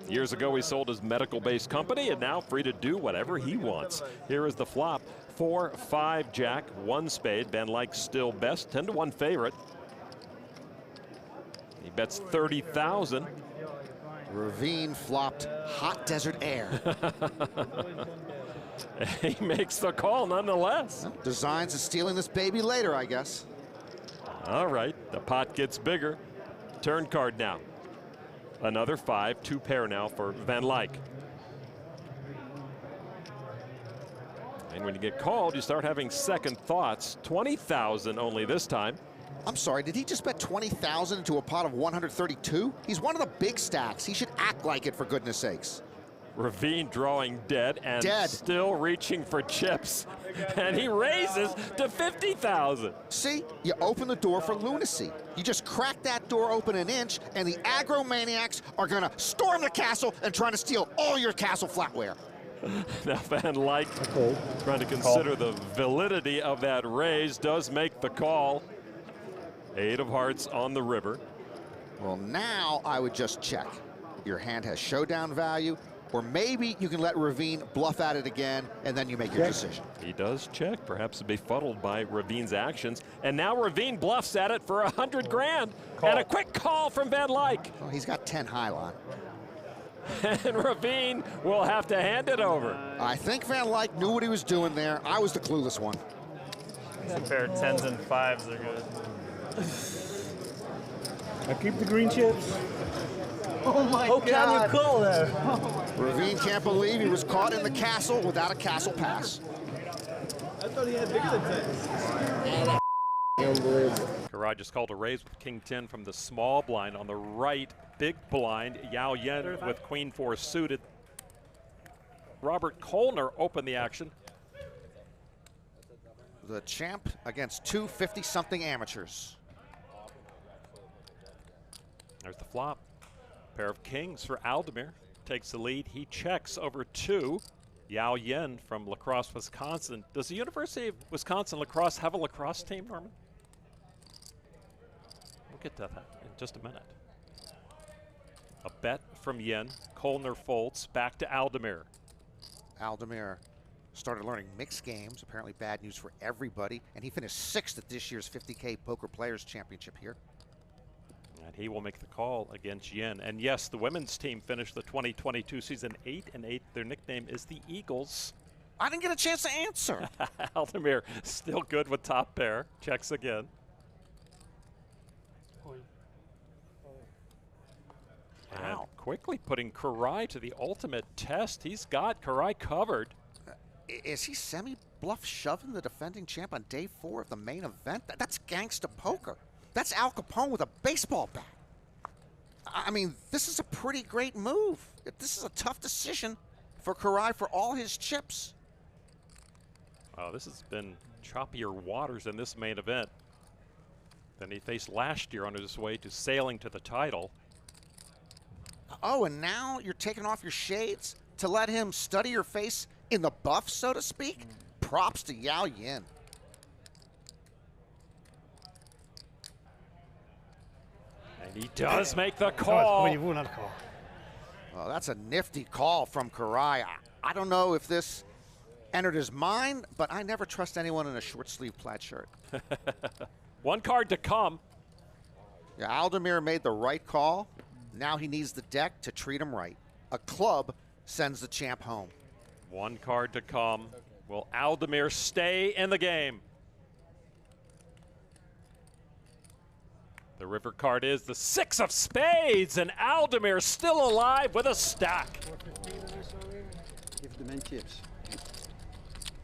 Years ago, he sold his medical-based company, and now free to do whatever he wants. Here is the flop: 4-5 jack, 1 spade. Van Lyck still best, 10 to 1 favorite. He bets 30,000. Ravine flopped hot desert air. He makes the call nonetheless. Designs of stealing this baby later, I guess. All right, the pot gets bigger. Turn card now. Another 5, 2 pair now for Van Lyck. And when you get called, you start having second thoughts. 20,000 only this time. I'm sorry, did he just bet 20,000 into a pot of 132? He's one of the big stacks. He should act like it, for goodness sakes. Ravine drawing dead and still reaching for chips. And he raises to 50,000. See, you open the door for lunacy. You just crack that door open an inch, and the aggro-maniacs are gonna storm the castle and try to steal all your castle flatware. Now Van Lyck, trying to consider the validity of that raise, does make the call. 8 of hearts on the river. Well, now I would just check. Your hand has showdown value, or maybe you can let Ravine bluff at it again, and then you make your decision. He does check, perhaps befuddled by Ravine's actions. And now Ravine bluffs at it for 100 grand. And a quick call from Van Lyck. Well, he's got 10 high line. And Ravine will have to hand it over. I think Van Lyck knew what he was doing there. I was the clueless one. A pair of 10s and 5s are good. I keep the green chips. Oh my God. Can you call there? Ravine can't believe he was caught in the castle without a castle pass. I thought he had bigger than 10. Unbelievable. Garage is called a raise with King 10 from the small blind. On the right, big blind, Yao Yen with Queen 4 suited. Robert Kolner opened the action. The champ against two 50-something amateurs. There's the flop. Pair of kings for Aldemir. Takes the lead. He checks over 2. Yao Yen from La Crosse, Wisconsin. Does the University of Wisconsin lacrosse have a lacrosse team, Norman? We'll get to that in just a minute. A bet from Yen. Kolner folds. Back to Aldemir. Aldemir started learning mixed games. Apparently bad news for everybody. And he finished 6th at this year's 50K Poker Players Championship here. And he will make the call against Yen. And yes, the women's team finished the 2022 season 8-8. Their nickname is the Eagles. I didn't get a chance to answer. Aldemir still good with top pair. Checks again. And quickly putting Karai to the ultimate test. He's got Karai covered. Is he semi-bluff shoving the defending champ on day 4 of the main event? That's gangsta poker. That's Al Capone with a baseball bat. I mean, this is a pretty great move. This is a tough decision for Karai for all his chips. Oh, this has been choppier waters in this main event than he faced last year on his way to sailing to the title. Oh, and now you're taking off your shades to let him study your face in the buff, so to speak? Props to Yao Yin. And he does make the call. Well, that's a nifty call from Karai. I don't know if this entered his mind, but I never trust anyone in a short sleeve plaid shirt. One card to come. Yeah, Aldemir made the right call. Now he needs the deck to treat him right. A club sends the champ home. One card to come. Will Aldemir stay in the game? The river card is the 6 of spades, and Aldemir still alive with a stack. Give the men chips.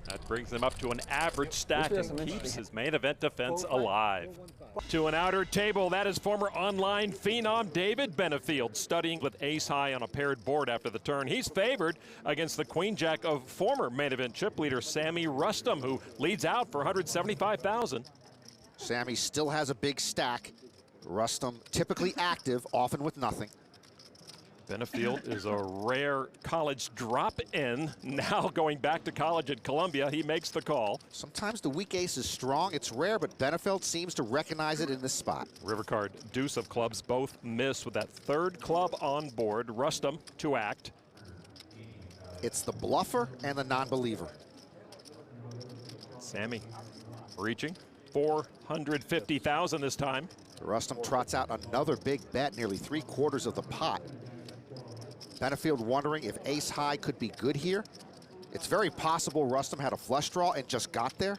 That brings him up to an average stack and keeps his main event defense alive. To an outer table, that is former online phenom David Benefield, studying with ace high on a paired board after the turn. He's favored against the queen jack of former main event chip leader Sammy Rustum, who leads out for $175,000. Sammy still has a big stack. Rustum typically active, often with nothing. Benefield is a rare college drop-in. Now going back to college at Columbia, he makes the call. Sometimes the weak ace is strong. It's rare, but Benefield seems to recognize it in this spot. River card, deuce of clubs, both miss with that third club on board. Rustum to act. It's the bluffer and the non-believer. Sammy reaching $450,000 this time. Rustum trots out another big bet, nearly 3/4 of the pot. Benefield wondering if ace high could be good here. It's very possible Rustum had a flush draw and just got there.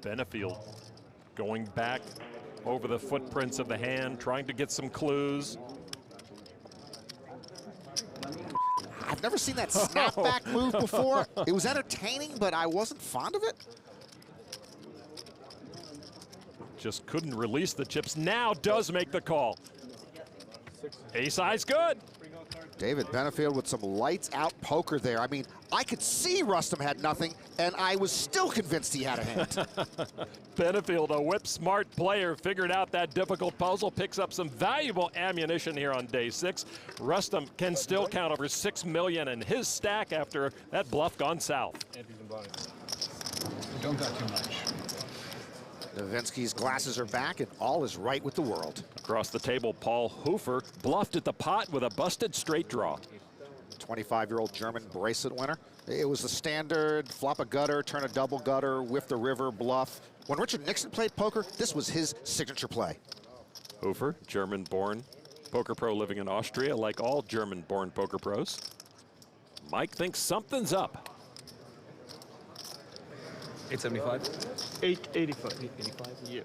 Benefield going back over the footprints of the hand, trying to get some clues. I've never seen that snapback move before. It was entertaining, but I wasn't fond of it. Just couldn't release the chips. Now does make the call. Ace high's good. David Benefield with some lights out poker there. I mean, I could see Rustum had nothing, and I was still convinced he had a hand. Benefield, a whip smart player, figured out that difficult puzzle, picks up some valuable ammunition here on day 6. Rustum can still count over $6 million in his stack after that bluff gone south. Don't got too much. Novinsky's glasses are back, and all is right with the world. Across the table, Paul Hofer bluffed at the pot with a busted straight draw. 25-year-old German bracelet winner. It was the standard flop a gutter, turn a double gutter, whiff the river, bluff. When Richard Nixon played poker, this was his signature play. Hofer, German-born poker pro living in Austria, like all German-born poker pros. Mike thinks something's up. 875? 885. 885? Yeah.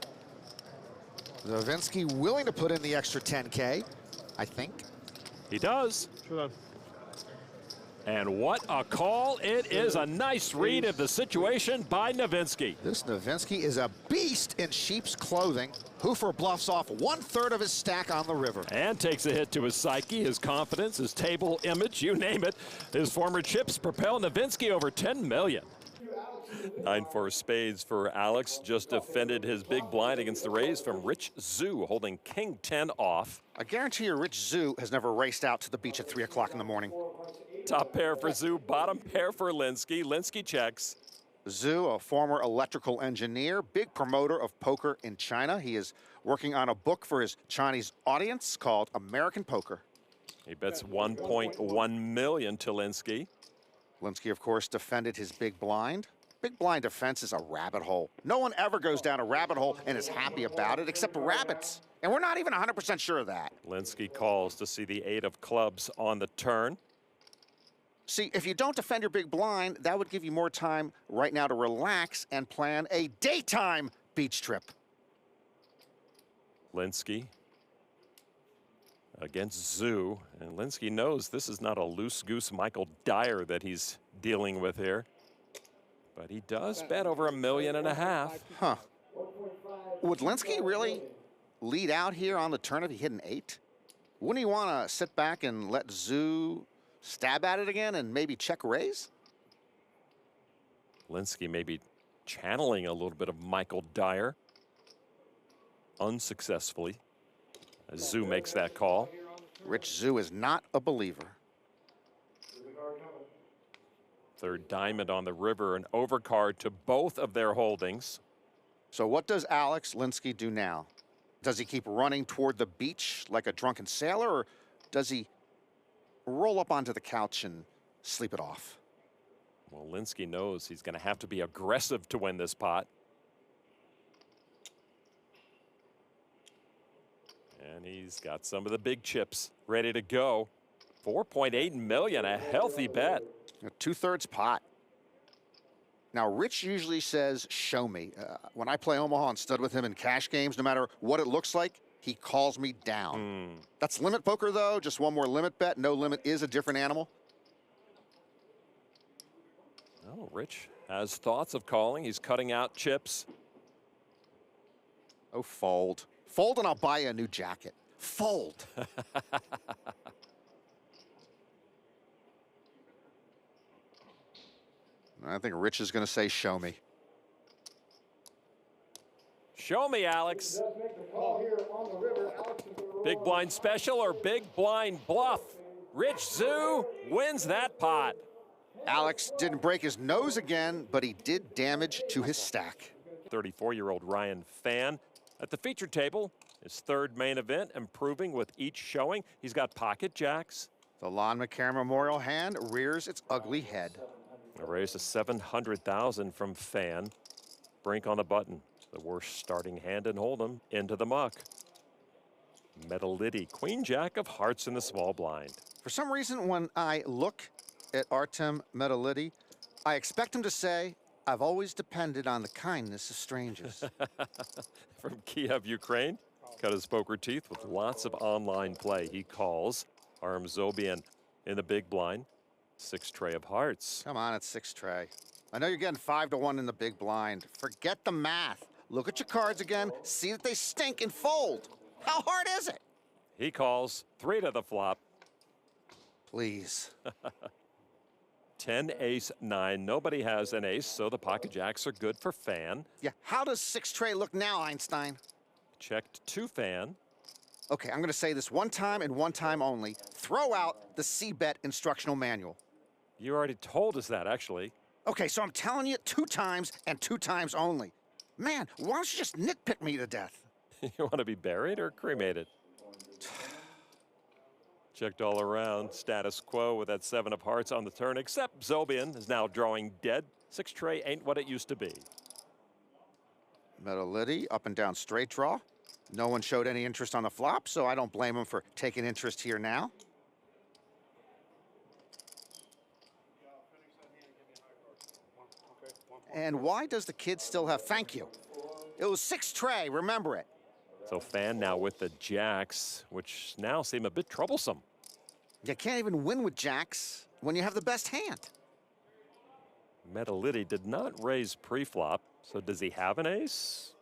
Novinsky willing to put in the extra 10K, I think. He does. Sure. And what a call. It is a nice read of the situation by Nowitzki. This Nowitzki is a beast in sheep's clothing. Hoofer bluffs off 1/3 of his stack on the river. And takes a hit to his psyche, his confidence, his table image, you name it. His former chips propel Nowitzki over 10 million. 9-4 spades for Alex. Just defended his big blind against the raise from Rich Zhu, holding king 10 off. I guarantee you Rich Zhu has never raced out to the beach at 3 o'clock in the morning. Top pair for Zhu, bottom pair for Linsky. Linsky checks. Zhu, a former electrical engineer, big promoter of poker in China. He is working on a book for his Chinese audience called American Poker. He bets 1.1 million to Linsky. Linsky, of course, defended his big blind. Big blind defense is a rabbit hole. No one ever goes down a rabbit hole and is happy about it, except rabbits. And we're not even 100% sure of that. Linsky calls to see the 8 of clubs on the turn. See, if you don't defend your big blind, that would give you more time right now to relax and plan a daytime beach trip. Linsky against Zhu, and Linsky knows this is not a loose goose Michael Dyer that he's dealing with here. But he does bet over $1.5 million. Huh. Would Linsky really lead out here on the turn if he hit an 8? Wouldn't he want to sit back and let Zhu stab at it again and maybe check raise? Linsky maybe channeling a little bit of Michael Dyer. Unsuccessfully, as Zhu makes that call. Rich Zhu is not a believer. Third diamond on the river, an overcard to both of their holdings. So what does Alex Linsky do now? Does he keep running toward the beach like a drunken sailor, or does he roll up onto the couch and sleep it off? Well, Linsky knows he's going to have to be aggressive to win this pot. And he's got some of the big chips ready to go. 4.8 million, a healthy bet. A 2/3 pot. Now, Rich usually says, show me. When I play Omaha and stud with him in cash games, no matter what it looks like, he calls me down. That's limit poker, though. Just one more limit bet. No limit is a different animal. Oh, Rich has thoughts of calling. He's cutting out chips. Oh, fold. Fold and I'll buy you a new jacket. Fold. I think Rich is going to say, show me. Show me, Alex. Big blind special or big blind bluff? Rich Zhu wins that pot. Alex didn't break his nose again, but he did damage to his stack. 34-year-old Ryan Fan at the feature table. His third main event, improving with each showing. He's got pocket jacks. The Lon McCarron Memorial hand rears its ugly head. A raise to 700,000 from Fan. Brink on the button. The worst starting hand in Hold'em. Into the muck. Metalidi, queen jack of hearts in the small blind. For some reason, when I look at Artem Metalidi, I expect him to say, I've always depended on the kindness of strangers. From Kiev, Ukraine. Cut his poker teeth with lots of online play. He calls. Arm Zobian in the big blind. 6 tray of hearts. Come on, it's 6 tray. I know you're getting 5-1 in the big blind. Forget the math. Look at your cards again, see that they stink, and fold. How hard is it? He calls. 3 to the flop. Please. 10, ace, 9. Nobody has an ace, so the pocket jacks are good for Fan. Yeah, how does 6 tray look now, Einstein? Checked to Fan. Okay, I'm going to say this one time and one time only. Throw out the C-Bet instructional manual. You already told us that, actually. Okay, so I'm telling you 2 times and 2 times only. Man, why don't you just nitpick me to death? You want to be buried or cremated? Checked all around. Status quo with that 7 of hearts on the turn, except Zobian is now drawing dead. 6 tray ain't what it used to be. Metalidi, up and down straight draw. No one showed any interest on the flop, so I don't blame him for taking interest here now. And why does the kid still have, thank you. It was 6 tray, remember it. So Fan now with the jacks, which now seem a bit troublesome. You can't even win with jacks. when you have the best hand. Metaliti did not raise pre-flop, so does he have an ace?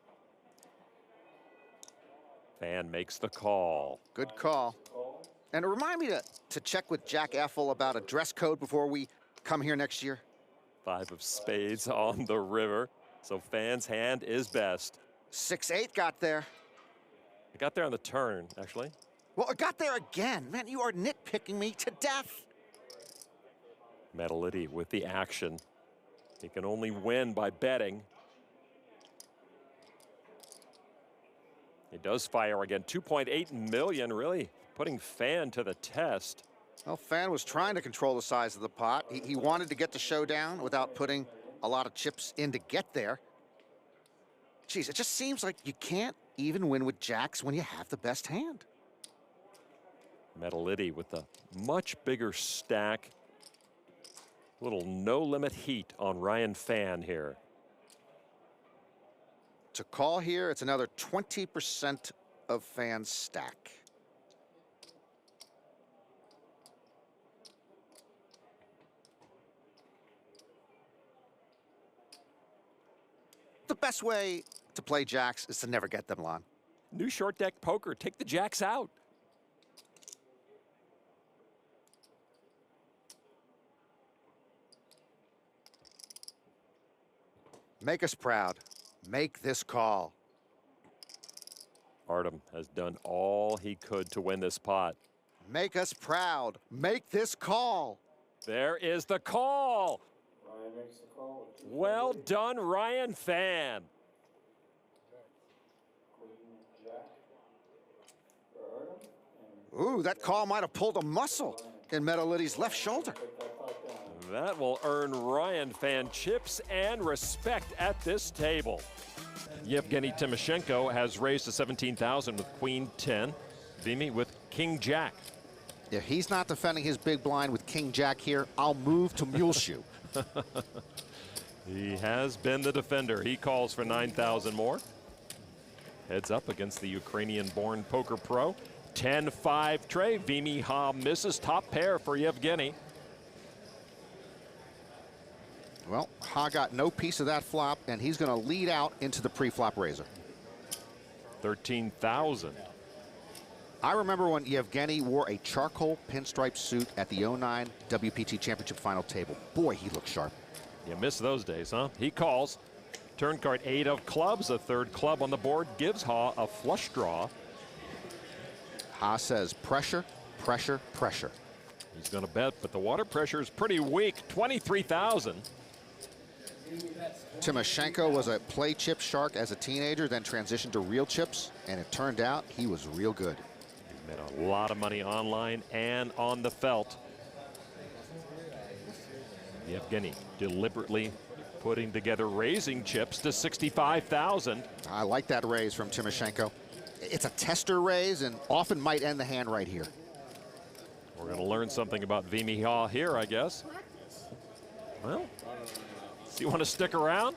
Fan makes the call. Good call. And remind me to check with Jack Effel about a dress code before we come here next year. 5 of spades on the river, so Fan's hand is best. 6-8 got there. It got there on the turn, actually. Well, it got there again. Man, you are nitpicking me to death. Metaliti with the action. He can only win by betting. He does fire again. 2.8 million, really putting Fan to the test. Well, Fan was trying to control the size of the pot. He wanted to get the showdown without putting a lot of chips in to get there. Geez, it just seems like you can't even win with jacks when you have the best hand. Metaliti with a much bigger stack. Little no-limit heat on Ryan Fan here. To call here, it's another 20% of Fan's stack. The best way to play jacks is to never get them, Lon. New short deck poker, take the jacks out. Make us proud. Make this call. Artem has done all he could to win this pot. Make us proud. Make this call. There is the call. Ryan makes the call. Well done, Ryan Fan. Ooh, that call might have pulled a muscle in Metaliti's left shoulder. That will earn Ryan Fan chips and respect at this table. Yevgeny Timoshenko has raised to 17,000 with Queen 10. Vimy with King Jack. If he's not defending his big blind with King Jack here, I'll move to Muleshoe. He has been the defender. He calls for 9,000 more. Heads up against the Ukrainian-born poker pro. 10-5 Trey. Vimy Ha misses. Top pair for Yevgeny. Well, Ha got no piece of that flop, and he's going to lead out into the pre-flop raiser. 13,000. I remember when Yevgeny wore a charcoal pinstripe suit at the 09 WPT Championship final table. Boy, he looked sharp. You miss those days, huh? He calls. Turn card 8 of clubs. A third club on the board gives Ha a flush draw. Ha says pressure, pressure, pressure. He's going to bet, but the water pressure is pretty weak. 23,000. Timoshenko was a play chip shark as a teenager, then transitioned to real chips, and it turned out he was real good. He made a lot of money online and on the felt. Yevgeny deliberately putting together raising chips to 65,000. I like that raise from Timoshenko. It's a tester raise and often might end the hand right here. We're going to learn something about Vimy Ha here, I guess. Well, do you want to stick around?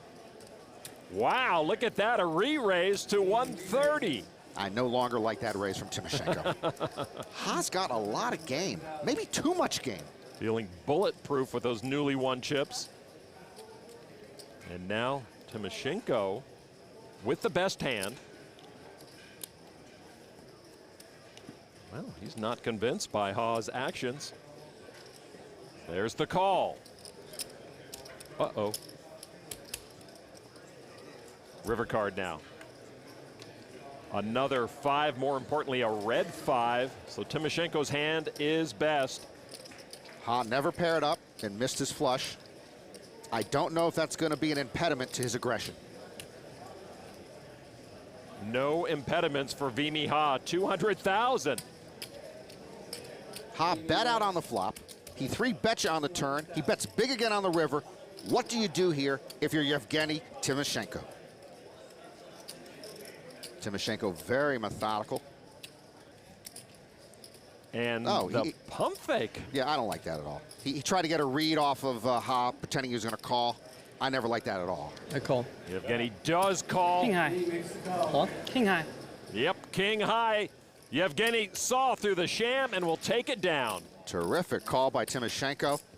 Wow, look at that, a re-raise to 130. I no longer like that raise from Timoshenko. Ha's got a lot of game, maybe too much game. Feeling bulletproof with those newly won chips. And now Timoshenko with the best hand. Well, he's not convinced by Ha's actions. There's the call. Uh-oh. River card now. Another 5, more importantly, a red 5. So Timoshenko's hand is best. Ha never paired up and missed his flush. I don't know if that's going to be an impediment to his aggression. No impediments for Vimy Ha, 200,000. Ha bet out on the flop. He 3-bet you on the turn. He bets big again on the river. What do you do here if you're Yevgeny Timoshenko? Timoshenko very methodical. And the pump fake. Yeah, I don't like that at all. He tried to get a read off of Ha, pretending he was going to call. I never liked that at all. I call. Yevgeny does call. King high. Huh? King high. Yep, king high. Yevgeny saw through the sham and will take it down. Terrific call by Timoshenko.